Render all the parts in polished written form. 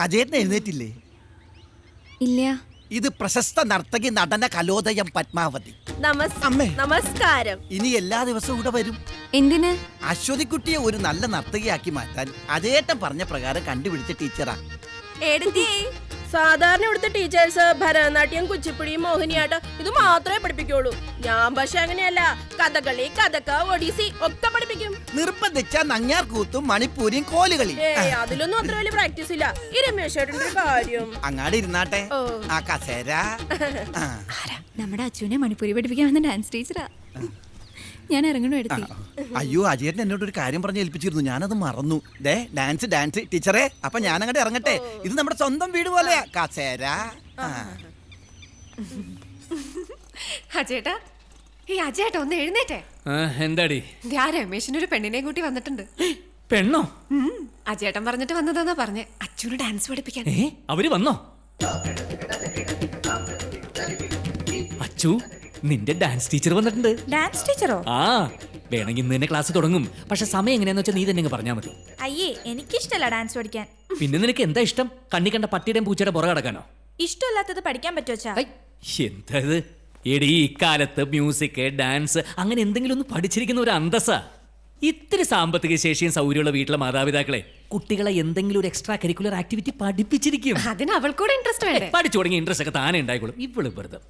അജയേട്ടൻ എഴുന്നേറ്റില്ലേ? ഇല്ല. ഇത് പ്രശസ്ത നർത്തകി നടന കലോദയം പത്മാവതി. അമ്മേ. നമസ്കാരം. ഇനി എല്ലാ ദിവസവും ഇവിടെ വരും. എന്തിന്? അശ്വതിക്കുട്ടിയെ ഒരു നല്ല നർത്തകിയാക്കി മാറ്റാൻ അജയേട്ടൻ പറഞ്ഞ പ്രകാരം കണ്ടുപിടിച്ച ടീച്ചറാ. സാധാരണ ഇവിടുത്തെ ടീച്ചേഴ്സ് ഭരതനാട്യം, കുച്ചിപ്പുടി, മോഹിനിയാട്ടം ഇത് മാത്രമേ പഠിപ്പിക്കുള്ളൂ. ഞാൻ പക്ഷെ അങ്ങനെയല്ല. കഥകളി, കഥക, ഒഡീസി ഒക്കെ പഠിപ്പിക്കും. നിർബന്ധിച്ച നങ്ങ്യാർ കൂത്തും മണിപ്പൂരിയും കോലുകളി. അതിലൊന്നും അത്ര വലിയ പ്രാക്ടീസ് ഇല്ല. ഈ രമേശേട്ടന്റെ ഒരു കാര്യം. അങ്ങാടി ഇരുന്നാട്ടെ. ആ കസേര. നമ്മുടെ അച്ഛനെ മണിപ്പൂരി പഠിപ്പിക്കാൻ വന്ന ഡാൻസ് ടീച്ചറാ. ഞാൻ ഇറങ്ങണു എടുത്തി. അയ്യോ, അജയേട്ടൻ എന്നോട് ഒരു കാര്യം പറഞ്ഞ് ഏൽപ്പിച്ചിരുന്നു, ഞാനത് മറന്നു. ദേ ഡാൻസ് ഡാൻസ് ടീച്ചറെ. അപ്പൊ ഞാൻ അങ്ങോട്ട് ഇറങ്ങട്ടെ. ഇത് നമ്മുടെ സ്വന്തം വീട് പോലെയാ. കസേര. അജേട്ടാ, ഈ അജേട്ടാ ഒന്ന് എഴുന്നേറ്റേ. എന്താടി? രമേശിനൊരു പെണ്ണിനെ കൂട്ടി വന്നിട്ടുണ്ട്. പെണ്ണോ? അജേട്ടൻ പറഞ്ഞിട്ട് വന്നതാന്നാ പറഞ്ഞേ, അച്ഛന് ഡാൻസ് പഠിപ്പിക്കാൻ. അവര് വന്നോ? അച്ചു, നിന്റെ ഡാൻസ് ടീച്ചർ വന്നിട്ടുണ്ട്. ഡാൻസ് ടീച്ചറോ? ആ, വേണമെങ്കിൽ ഇന്ന് തന്നെ ക്ലാസ് തുടങ്ങും. പക്ഷെ സമയം എങ്ങനെയാന്ന് വെച്ചാൽ നീ തന്നെ പറഞ്ഞാൽ മതി. അയ്യേ, എനിക്കിഷ്ടല്ല ഡാൻസ് പഠിക്കാൻ. പിന്നെ നിനക്ക് എന്താ ഇഷ്ടം? കണ്ണി കണ്ട പട്ടിയുടെയും പൂച്ചയുടെ പുറകെ കിടക്കാനോ? ഇഷ്ടമല്ലാത്തത് പഠിക്കാൻ പറ്റുവച്ചാ? എന്താ ഇത്? എടി, ഇക്കാലത്ത് മ്യൂസിക്, ഡാൻസ് അങ്ങനെ എന്തെങ്കിലും ഒന്ന് പഠിച്ചിരിക്കുന്ന ഒരു അന്തസ്സാ. ഇത്തിരി സാമ്പത്തിക ശേഷിയും സൗകര്യമുള്ള വീട്ടിലെ മാതാപിതാക്കളെ കുട്ടികളെ എന്തെങ്കിലും ഒരു എക്സ്ട്രാ കരിക്കുലർ ആക്ടിവിറ്റി പഠിപ്പിച്ചിരിക്കും. അതിന് അവൾക്കൂടെ ഇൻട്രസ്റ്റ് വേണ്ടേ? പഠിച്ചു തുടങ്ങി ഇൻട്രസ്റ്റ് ഒക്കെ താനേ ഉണ്ടായിക്കോളും. ഇവള് വെറുതെ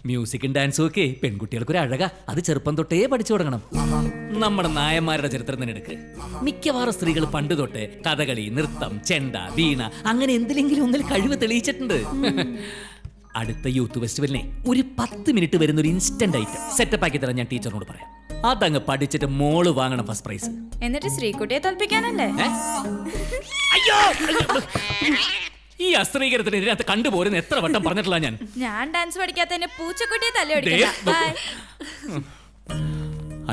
മ്യൂസിക്കും ഡാൻസും ഒക്കെ പെൺകുട്ടികൾക്കൊരു അഴക. അത് ചെറുപ്പം തൊട്ടേ പഠിച്ചു തുടങ്ങണം. നമ്മുടെ നായന്മാരുടെ ചരിത്രം തന്നെ എടുക്ക്. മിക്കവാറും സ്ത്രീകൾ പണ്ട് തൊട്ടേ കഥകളി, നൃത്തം, ചെണ്ട, വീണ അങ്ങനെ എന്തിലെങ്കിലും ഒന്നിൽ കഴിവ് തെളിയിച്ചിട്ടുണ്ട്. അടുത്ത യൂത്ത് ഫെസ്റ്റിവലിനെ ഒരു 10 മിനിറ്റ് വരുന്ന ഒരു ഇൻസ്റ്റന്റ് ഐറ്റം സെറ്റപ്പ് ആക്കി തരാൻ ഞാൻ ടീച്ചറിനോട് പറയാം. അതങ്ങ് പഠിച്ചിട്ട് മോള് വാങ്ങണം ഫസ്റ്റ് പ്രൈസ്. എന്നിട്ട് ശ്രീകുട്ടിയെ തോൽപ്പിക്കാനല്ലേ? അയ്യോ, ഈ അസ്ത്രീകരണത്തിന് ഇതിനകത്ത് കണ്ടുപോരുന്ന എത്ര വട്ടം പറഞ്ഞിട്ടില്ല ഞാൻ. ഞാൻ ഡാൻസ് പഠിക്കാത്തതിന് പൂച്ചക്കുട്ടിയെ തല്ലി.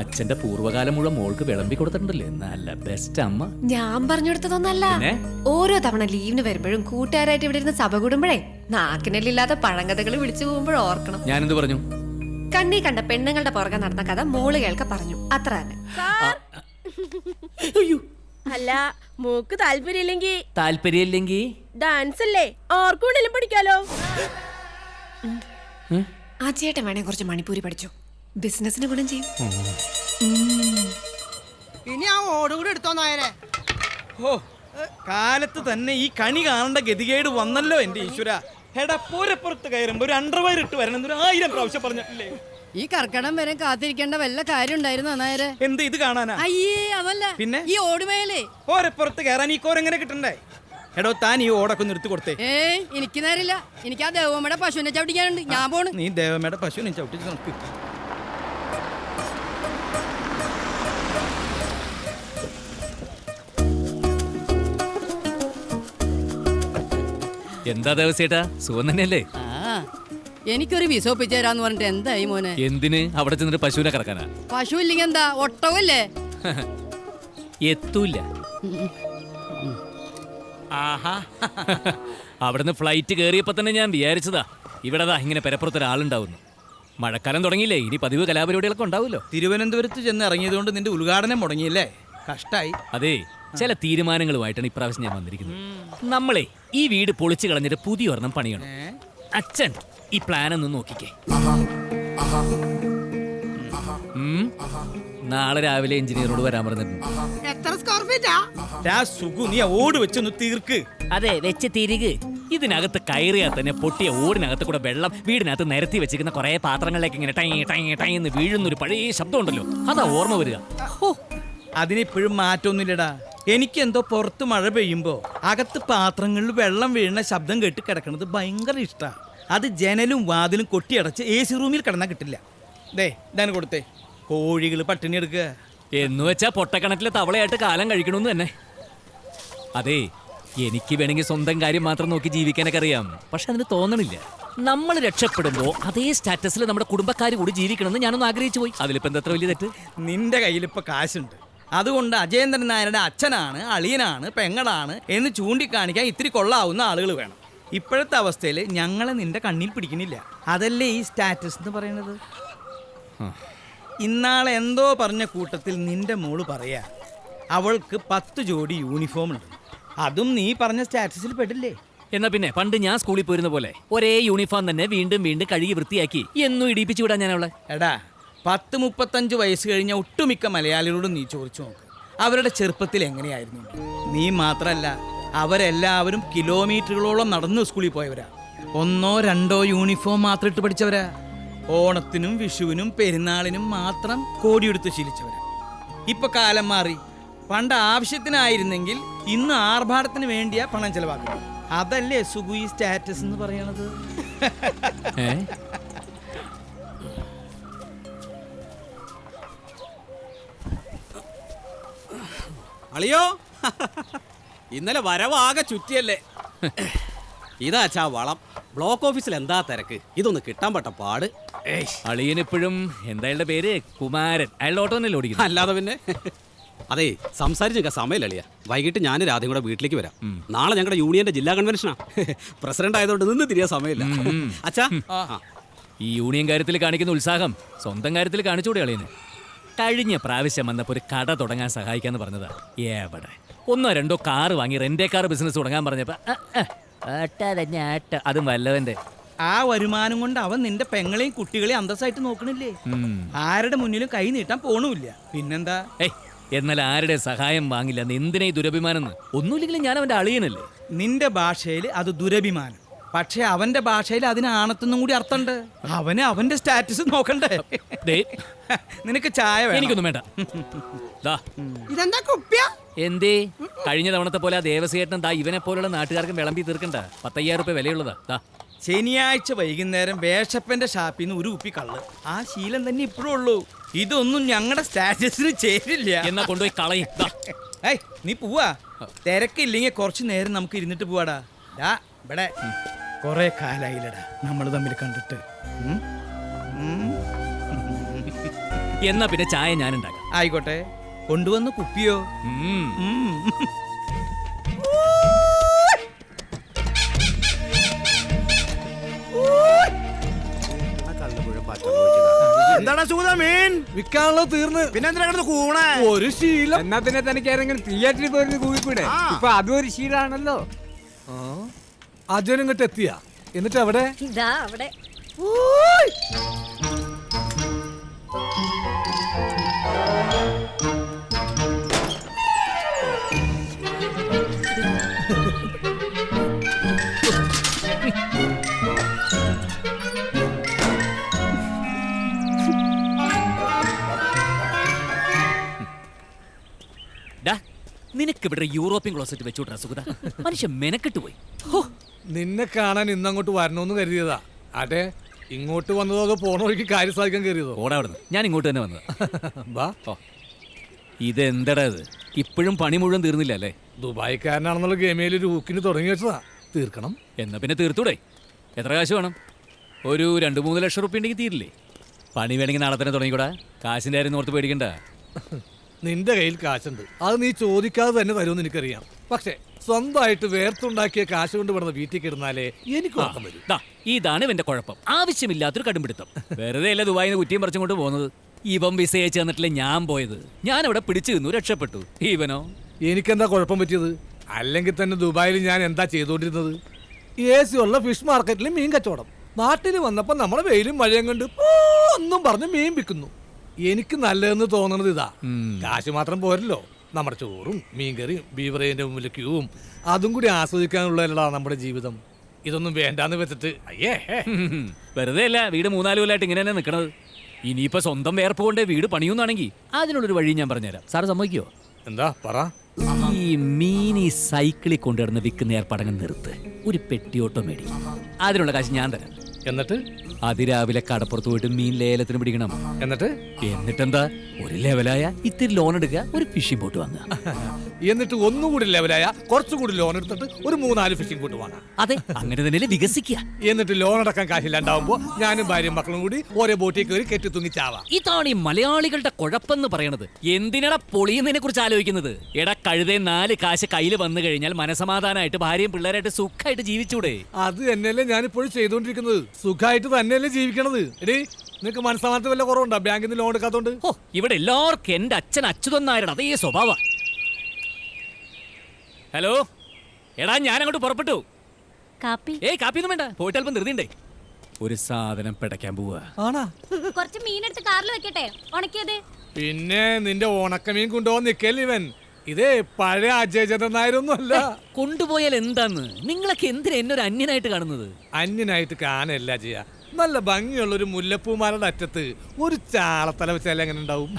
അച്ഛന്റെ പൂർവ്വകാലം മുഴുവൻ മോൾക്ക് വിളമ്പി കൊടുത്തിട്ടുണ്ടല്ലേ? നല്ല ബെസ്റ്റ് അമ്മ. ഞാൻ പറഞ്ഞു കൊടുത്തതൊന്നല്ല. ഓരോ തവണ ലീവിന് വരുമ്പോഴും കൂട്ടുകാരായിട്ട് ഇവിടെ ഇരുന്ന് സഭ കൂടുമ്പോഴേ നാക്കിനെല്ലില്ലാത്ത പഴങ്കഥകൾ വിളിച്ചു പോകുമ്പോൾ ഓർക്കണം. ഞാൻ എന്ത് പറഞ്ഞു? കണ്ണി കണ്ട പെണ്ണുങ്ങളുടെ പുറകെ നടന്ന കഥ മോള് കേൾക്ക പറഞ്ഞു. അത്ര തന്നെ. അല്ല, മൂക്ക് താല്പര്യമില്ലെങ്കിൽ ഡാൻസ് അല്ലേ, ആർക്കും വേണേലും പഠിക്കാലോ. ആ ചേട്ടൻ വേണേ കുറച്ച് മണിപ്പൂരി പഠിച്ചു. ബിസിനസിന് ഗുണം ചെയ്യും. ഇനി ആ ഓടും കൂടി എടുത്തോ നായരെ. ഓ, കാലത്ത് തന്നെ ഈ കണി കാണേണ്ട ഗതികേട് വന്നല്ലോ എന്റെ ഈശ്വര. എടാ, പൂരപ്പുറത്ത് കയറുമ്പോ ഒരു അണ്ടർവയർ ഇട്ട് വരണം 1000 പ്രാവശ്യം പറഞ്ഞിട്ടില്ലേ? ഈ കർക്കടം വരെ കാത്തിരിക്കേണ്ട വല്ല കാര്യം ഉണ്ടായിരുന്നു നായരെ? എന്ത് ഇത് കാണാനാ? അയ്യേ, അതല്ല, പിന്നെ ഈ ഓടുമേലേ പൂരപ്പുറത്ത് കയറാൻ ഈ കോരെങ്ങനെ കിട്ടണ്ടേ? എടോ, താൻ ഈ ഓടൊക്കെ നിർത്തി കൊടുത്തേ. എനിക്ക് നേരില്ല. എനിക്ക് ആ ദേവമ്മയുടെ പശുവിനെ ചവിട്ടിക്കാനുണ്ട്. ഞാൻ പോണ്. നീ ദേവമ്മയുടെ പശുവിനെ ചവിട്ടിച്ച് നോക്ക്. എന്താ ദിവസേട്ടാ, സുഖം തന്നെയല്ലേ? എനിക്കൊരു വിസ ഒപ്പിച്ചു തരാന്ന് പറഞ്ഞിട്ട് എന്തായി മോനെ? എന്തിന്? അവിടെ ചെന്നിട്ട് പശുവിനെ കറക്കാനാ? പശു ഇല്ലെങ്കിൽ എന്താ, ഒട്ടകല്ലേ? എത്തൂല്ല. അവിടുന്ന് ഫ്ലൈറ്റ് കയറിയപ്പോ തന്നെ ഞാൻ വിചാരിച്ചതാ ഇവിടെതാ ഇങ്ങനെ പെരപ്പുറത്തൊരാളുണ്ടാവുന്നു. മഴക്കാലം തുടങ്ങിയില്ലേ, ഇനി പതിവ് കലാപരിപാടികളൊക്കെ ഉണ്ടാവുമല്ലോ. തിരുവനന്തപുരത്ത് ചെന്ന് ഇറങ്ങിയതുകൊണ്ട് നിന്റെ ഉദ്ഘാടനം മുടങ്ങിയില്ലേ? കഷ്ടായി. അതെ, ചില തീരുമാനങ്ങളുമായിട്ടാണ് ഇപ്രാവശ്യം ഞാൻ വന്നിരിക്കുന്നത്. നമ്മളെ ഈ വീട് പൊളിച്ചു കളഞ്ഞിട്ട് പുതിയ ഒരെണ്ണം പണിയണം. അച്ഛൻ ഈ പ്ലാൻ ഒന്ന് നോക്കിക്കേ. നാളെ രാവിലെ എഞ്ചിനീയറോട് വരാൻ പറഞ്ഞിട്ടുണ്ട്. എത്ര സ്ക്വയർ ഫീറ്റാ? നീ ഓട് വെച്ചൊന്ന് തീർക്ക്. അതെ, വെച്ച് തിരികെ. ഇതിനകത്ത് കയറിയാൽ തന്നെ പൊട്ടിയ ഓടിനകത്ത് കൂടെ വെള്ളം വീടിനകത്ത് നിരത്തി വെച്ചിരിക്കുന്ന കുറെ പാത്രങ്ങളിലേക്ക് ഇങ്ങനെ ടൈ ടൈ ടൈ എന്ന് വീഴുന്നൊരു പഴയ ശബ്ദം ഉണ്ടല്ലോ, അതാ ഓർമ്മ വരിക. അതിനിപ്പോഴും മാറ്റമൊന്നുമില്ലടാ. എനിക്കെന്തോ പുറത്ത് മഴ പെയ്യുമ്പോ അകത്ത് പാത്രങ്ങളിൽ വെള്ളം വീഴുന്ന ശബ്ദം കേട്ട് കിടക്കണത് ഭയങ്കര ഇഷ്ടമാണ്. അത് ജനലും വാതിലും കൊട്ടിയടച്ച് AC റൂമിൽ കിടന്നാൽ കിട്ടില്ല. ദേ, ഇതാണ് കൊടുത്തേ. കോഴികൾ പട്ടിണി എടുക്കുക എന്ന് വെച്ചാ പൊട്ടക്കണക്കിലെ തവളയായിട്ട് കാലം കഴിക്കണമെന്ന് തന്നെ. അതെ, എനിക്ക് വേണമെങ്കിൽ സ്വന്തം കാര്യം മാത്രം നോക്കി ജീവിക്കാനൊക്കെ അറിയാം. പക്ഷെ അതിന് തോന്നണില്ല. നമ്മൾ രക്ഷപ്പെടുമ്പോ അതേ സ്റ്റാറ്റസിൽ നമ്മുടെ കുടുംബക്കാർ കൂടി ജീവിക്കണമെന്ന് ഞാനൊന്ന് ആഗ്രഹിച്ചു പോയി. അതിലിപ്പോ എന്താ വലിയ തെറ്റ്? നിന്റെ കയ്യിലിപ്പോ കാശുണ്ട്, അതുകൊണ്ട് അജയേന്ദ്രൻ നായരുടെ അച്ഛനാണ്, അളിയനാണ്, പെങ്ങളാണ് എന്ന് ചൂണ്ടിക്കാണിക്കാൻ ഇത്തിരി കൊള്ളാവുന്ന ആളുകൾ വേണം. ഇപ്പോഴത്തെ അവസ്ഥയിൽ ഞങ്ങളെ നിന്റെ കണ്ണിൽ പിടിക്കണില്ല. അതല്ലേ ഈ സ്റ്റാറ്റസ് എന്ന് പറയുന്നത്. ഇന്നാളെ എന്തോ പറഞ്ഞ കൂട്ടത്തിൽ നിന്റെ മോള് പറയാ അവൾക്ക് 10 ജോഡി യൂണിഫോം ഉണ്ട്. അതും നീ പറഞ്ഞ സ്റ്റാറ്റസിൽ പെടില്ലേ? എന്നാ പിന്നെ പണ്ട് ഞാൻ സ്കൂളിൽ പോയിരുന്ന പോലെ ഒരേ യൂണിഫോം തന്നെ വീണ്ടും വീണ്ടും കഴുകി വൃത്തിയാക്കി എന്നും ഇടിപ്പിച്ചു വിടാൻ ഞാൻ അവളെ. എടാ 10-35 വയസ്സ് കഴിഞ്ഞ ഒട്ടുമിക്ക മലയാളികളോടും നീ ചോദിച്ചു നോക്ക്, അവരുടെ ചെറുപ്പത്തിൽ എങ്ങനെയായിരുന്നു. നീ മാത്രല്ല, അവരെല്ലാവരും കിലോമീറ്ററുകളോളം നടന്ന് സ്കൂളിൽ പോയവരാ. 1-2 യൂണിഫോം മാത്രം ഇട്ട് പഠിച്ചവരാ. ഓണത്തിനും വിഷുവിനും പെരുന്നാളിനും മാത്രം കോടിയെടുത്ത് ശീലിച്ചവരാ. ഇപ്പൊ കാലം മാറി. പണ്ട് ആവശ്യത്തിനായിരുന്നെങ്കിൽ ഇന്ന് ആർഭാടത്തിന് വേണ്ടിയാ പണം ചെലവാക്കുന്നത്. അതല്ലേ സുഖു ഈ സ്റ്റാറ്റസ് എന്ന് പറയണത്. അളിയോ, ഇന്നലെ വരവാകെ ചുറ്റിയല്ലേ. ഇതാച്ചാ വളം. ബ്ലോക്ക് ഓഫീസിൽ എന്താ തിരക്ക്, ഇതൊന്ന് കിട്ടാൻ പെട്ട പാട്. അളിയനിപ്പോഴും എന്തായാലും പേര് കുമാരൻ, അയാളുടെ ഓട്ടോ തന്നെ ഓടിക്കുന്നു. അല്ലാതെ പിന്നെ. അതെ, സംസാരിച്ചൊക്കെ സമയമില്ല അളിയ. വൈകിട്ട് ഞാൻ രാധയും കൂടെ വീട്ടിലേക്ക് വരാം. നാളെ ഞങ്ങളുടെ യൂണിയന്റെ ജില്ലാ കൺവെൻഷനാ. പ്രസിഡന്റ് ആയതുകൊണ്ട് നിന്ന് തിരിയാൻ സമയമില്ല. അച്ഛാ, ഈ യൂണിയൻ കാര്യത്തിൽ കാണിക്കുന്ന ഉത്സാഹം സ്വന്തം കാര്യത്തിൽ കാണിച്ചുകൂടെ അളിയന്? കഴിഞ്ഞ പ്രാവശ്യം വന്നപ്പോൾ ഒരു കട തുടങ്ങാൻ സഹായിക്കാന്ന് പറഞ്ഞതാ. എവിടെ 1-2 കാറ് വാങ്ങി റെന്റേ കാർ ബിസിനസ് തുടങ്ങാൻ പറഞ്ഞപ്പോ അതും വല്ലവന്റെ. ആ വരുമാനം കൊണ്ട് അവൻ നിന്റെ പെങ്ങളെയും കുട്ടികളെയും അന്തസ്സായിട്ട് നോക്കണില്ലേ. ആരുടെ മുന്നിലും കൈ നീട്ടാൻ പോണുമില്ല. പിന്നെന്താ? എന്നാൽ ആരുടെ സഹായം വാങ്ങില്ല. എന്തിനാ ഈ ദുരഭിമാനം? ഒന്നുമില്ലെങ്കിലും ഞാൻ അവന്റെ അളിയനല്ലേ. നിന്റെ ഭാഷയിൽ അത് ദുരഭിമാനം, പക്ഷെ അവന്റെ ഭാഷയിൽ അതിന് ആണത്തൊന്നും കൂടി അർത്ഥമുണ്ട്. അവന് അവന്റെ സ്റ്റാറ്റസ് നോക്കണ്ടേ? നിനക്ക് ചായ വേണോ? എനിക്കൊന്നും വേണ്ട. ഇതെന്താ കുപ്പിയാ? എന്തേ കഴിഞ്ഞ തവണത്തെ പോലെ ആ ദേവസ്വേട്ടൻ ദാ ഇവനെ പോലുള്ള നാട്ടുകാർക്ക് വിളമ്പി തീർക്കണ്ട. 10,000 രൂപ വിലയുള്ളതാ. ശനിയാഴ്ച വൈകുന്നേരം വേഷപ്പന്റെ ഷാപ്പിൽ നിന്ന് ഒരു കുപ്പി കള്ള്. ആ ശീലം തന്നെ ഇപ്പോഴും ഉള്ളൂ. ഇതൊന്നും ഞങ്ങളുടെ സ്റ്റാറ്റസിന് ചേരില്ല. എന്നാ കൊണ്ടുപോയി കളയും. ഏയ്, നീ പോവാ? തിരക്കില്ലെങ്കിൽ കുറച്ചു നേരം നമുക്ക് ഇരുന്നിട്ട് പോവാടാ. ഇവിടെ കൊറേ കാലായില്ലടാ നമ്മൾ തമ്മിൽ കണ്ടിട്ട്. എന്നാ പിന്നെ ചായ ഞാൻ ഉണ്ടാക്കാം. ആയിക്കോട്ടെ, കൊണ്ടുവന്ന് കുപ്പിയോ? എന്താണ് സൂതമീൻ വിൽക്കാനുള്ളത്? തീർന്ന് പിന്നെ എന്തിനാ കിടന്ന് കൂണേ? ഒരു ശീലം. എന്നാ പിന്നെ തനിക്ക് ആരെങ്കിലും തിയേറ്ററിൽ പോയിരുന്നു കൂവിക്കൂടെ? ഇപ്പൊ അതും ഒരു ശീലമാണല്ലോ. അജയൻ ഇങ്ങോട്ട് എത്തിയ എന്നിട്ട് അവിടെ അവിടെ നിനക്ക് ഇവിടെ യൂറോപ്യൻ ക്ലോസറ്റ് വെച്ചോട്ടാ സുഗത. മനുഷ്യ മെനക്കെട്ട് പോയി. നിന്നെ കാണാൻ ഇന്നങ്ങോട്ട് വരണോന്ന് കരുതിയതാ. അതെ, ഇങ്ങോട്ട് വന്നതോ അതോ പോണ വഴിക്ക് കാര്യം സാധിക്കാൻ കയറിയതോ? ഓടാ അവിടുന്ന്. ഞാൻ ഇങ്ങോട്ട് തന്നെ വന്നത്. ഇതെന്തടാ ഇത്? ഇപ്പോഴും പണി മുഴുവൻ തീർന്നില്ല അല്ലേ? ദുബായിക്കാരനാണെന്നുള്ള ഗെയിമിൽ ഒരു ഊക്കിന് തുടങ്ങി വെച്ചതാ. തീർക്കണം. എന്നാ പിന്നെ തീർത്തൂടെ? എത്ര കാശ് വേണം? ഒരു 2-3 ലക്ഷം റുപ്യ ഉണ്ടെങ്കിൽ തീരില്ലേ? പണി വേണമെങ്കിൽ നാളെ തന്നെ തുടങ്ങിക്കൂടാ. കാശിന്റെ കാര്യം ഓർത്ത് പേടിക്കണ്ട. നിന്റെ കയ്യിൽ കാശുണ്ട്, അത് നീ ചോദിക്കാതെ തന്നെ തരുമെന്ന് എനിക്കറിയാം. പക്ഷേ സ്വന്തമായിട്ട് വേർത്തുണ്ടാക്കിയ കാശ് കൊണ്ട് വിടുന്ന വീട്ടിൽ കിടന്നാലേ എനിക്ക് ഓർമ്മ വരും. ഇതാണ് ഇവന്റെ കുഴപ്പം. ആവശ്യമില്ലാത്തൊരു കടുംപിടുത്തം. വെറുതെ അല്ല ദുബായിന്ന് കുറ്റിയും പറിച്ചും കൊണ്ട് പോകുന്നത്. ഇവൻ വിസ അയച്ചു തന്നിട്ടില്ല ഞാൻ പോയത്. ഞാൻ അവിടെ പിടിച്ചു നിന്നു, രക്ഷപ്പെട്ടു. ഇവനോ? എനിക്കെന്താ കുഴപ്പം പറ്റിയത്? അല്ലെങ്കിൽ തന്നെ ദുബായിൽ ഞാൻ എന്താ ചെയ്തോണ്ടിരുന്നത്? AC ഉള്ള ഫിഷ് മാർക്കറ്റിൽ മീൻ കച്ചവടം. നാട്ടിൽ വന്നപ്പോ നമ്മളെ വെയിലും മഴയും കണ്ട് ഒന്നും പറഞ്ഞ് മീൻ വിൽക്കുന്നു. എനിക്ക് നല്ലതെന്ന് തോന്നണത് ഇതാ. കാശ് മാത്രം പോരല്ലോ, നമ്മുടെ ചോറും മീൻകറിയും ബീവറേജിന്റെ മുമ്പിൽ ക്യൂവും അതും കൂടി ആസ്വദിക്കാനുള്ളതല്ലടാ നമ്മുടെ ജീവിതം. ഇതൊന്നും വേണ്ടാന്ന് വെച്ചിട്ട് അയ്യേ. വെറുതെ അല്ല വീട് 4 കൊല്ലമായിട്ട് ഇങ്ങനെ തന്നെ നിൽക്കണത്. ഇനിയിപ്പോ സ്വന്തം വേർപ്പ് കൊണ്ട് വീട് പണിയുന്നാണെങ്കിൽ അതിനുള്ളൊരു വഴി ഞാൻ പറഞ്ഞുതരാം. സാറ് സമ്മതിക്കോ? എന്താ പറ. ഈ മീനി സൈക്കിളിൽ കൊണ്ടുവരുന്ന വിൽക്കുന്ന ഏർപ്പടങ്ങ് നിർത്ത്. ഒരു പെട്ടിയോട്ടോ മേടി. അതിനുള്ള കാശ് ഞാൻ തരാം. എന്നിട്ട് അതിരാവിലെ കടപ്പുറത്ത് പോയിട്ട് മീൻ ലേലത്തിന് പിടിക്കണം. എന്നിട്ടെന്താ, ഒരു ലെവലായ ഇത്തിരി ലോൺ എടുക്കുക, ഒരു ഫിഷിംഗ് ബോട്ട് വാങ്ങുക. എന്നിട്ട് ഒന്നുകൂടി ലെവലായ കുറച്ചുകൂടി ലോൺ എടുത്തിട്ട് ഒരു 3-4 ഫിഷിംഗ് ബോട്ട് വാങ്ങാം. അതെ, അങ്ങനെ തന്നെ വികസിക്കുക. എന്നിട്ട് ലോൺ അടക്കാൻ കാശില്ലാണ്ടാവുമ്പോ ഞാനും ഭാര്യയും മക്കളും കൂടി ഓരോ ബോട്ടിൽ കയറി കെട്ടി തൂങ്ങിച്ചാവാ. ഇതാണ് ഈ മലയാളികളുടെ കുഴപ്പമെന്ന് പറയണത്. എന്തിനാടാ പൊളിയുന്നതിനെ കുറിച്ച് ആലോചിക്കുന്നത്? എടാ കഴുതേ 4 കാശ് കയ്യിൽ വന്നു കഴിഞ്ഞാൽ മനസമാധാനമായിട്ട് ഭാര്യയും പിള്ളേരായിട്ട് സുഖമായിട്ട് ജീവിച്ചൂടെ? അത് തന്നെയല്ലേ ഞാനിപ്പോഴും ചെയ്തോണ്ടിരിക്കുന്നത്. സുഖമായിട്ട് തന്നെയല്ലേ ജീവിക്കണത്. എടീ, നിനക്ക് മനസ്സമാനത്ത് വല്ല കുറവുണ്ടോ ബാങ്കിൽ നിന്ന് ലോൺ എടുക്കാത്തോണ്ട്? ഇവിടെ എല്ലാവർക്കും എന്റെ അച്ഛൻ അച്യുതൻ നായരുടെ അതേ സ്വഭാവ. ഹലോ, എടാ ഞാൻ അങ്ങോട്ട് പുറപ്പെട്ടു. കാപ്പി ഏയ് കാപ്പിയൊന്നും വേണ്ട, പോയിട്ട് അല്പം ധൃതിയുണ്ടേ. ഒരു സാധനം പിടയ്ക്കാൻ പോവാ. ആണാ? കുറച്ച് മീനെടുത്ത് കാറിൽ വെക്കട്ടെ, ഉണക്കിയത്. പിന്നെ നിന്റെ ഉണക്കമീൻ കൊണ്ടുപോകാൻ നിക്കല്ലേ ഇവൻ. ഇതേ പഴയ അജയചന്ദ്രൻ നായരൊന്നും അല്ല. കൊണ്ടുപോയാൽ എന്താന്ന്? നിങ്ങളൊക്കെ എന്തിനാ എന്നൊരു അന്യനായിട്ട് കാണുന്നത്? അന്യനായിട്ട് കാണല്ല ചെയ്യാ. നല്ല ഭംഗിയുള്ള ഒരു മുല്ലപ്പൂമാരുടെ അറ്റത്ത് ഒരു ചാളത്തല വെച്ചാൽ എങ്ങനെ ഉണ്ടാവും?